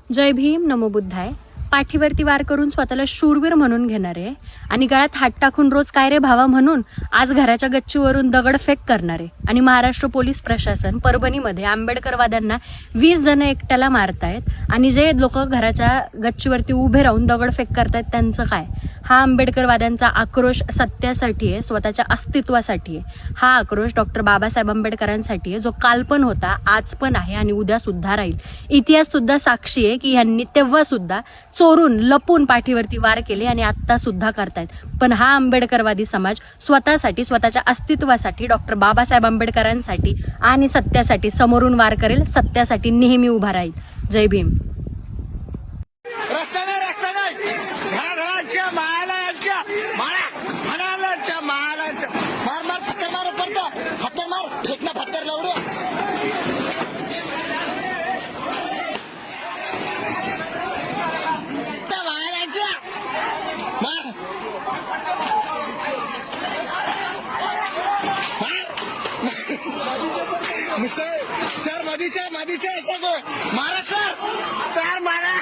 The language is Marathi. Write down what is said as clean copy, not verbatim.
जय भीम, नमो बुद्धाय. पाठीवरती वार करून स्वतःला शूरवीर म्हणून घेणारे आणि गळ्यात हात टाकून रोज काय रे भावा म्हणून आज घराच्या गच्चीवरून दगडफेक करणारे आणि महाराष्ट्र पोलीस प्रशासन परभणीमध्ये आंबेडकरवाद्यांना 20 जण एकट्याला मारतायत आणि जे लोक घराच्या गच्चीवरती उभे राहून दगडफेक करतायत त्यांचं काय? हा आंबेडकरवाद्यांचा आक्रोश सत्यासाठी आहे, स्वतःच्या अस्तित्वासाठी आहे. हा आक्रोश डॉक्टर बाबासाहेब आंबेडकरांसाठी आहे, जो काल पण होता, आज पण आहे आणि उद्या सुद्धा राहील. इतिहास सुद्धा साक्षी आहे की यांनी तेव्हा सुद्धा चोरून लपून पाठीवरती वार केले आणि आता सुद्धा करतायत. पण हा आंबेडकरवादी समाज स्वतःसाठी, स्वतःच्या अस्तित्वासाठी, डॉक्टर बाबासाहेब आंबेडकरांसाठी आणि सत्यासाठी समोरून वार करेल, सत्यासाठी नेहमी उभा राहील. जय भीम. सर मारा सर मारा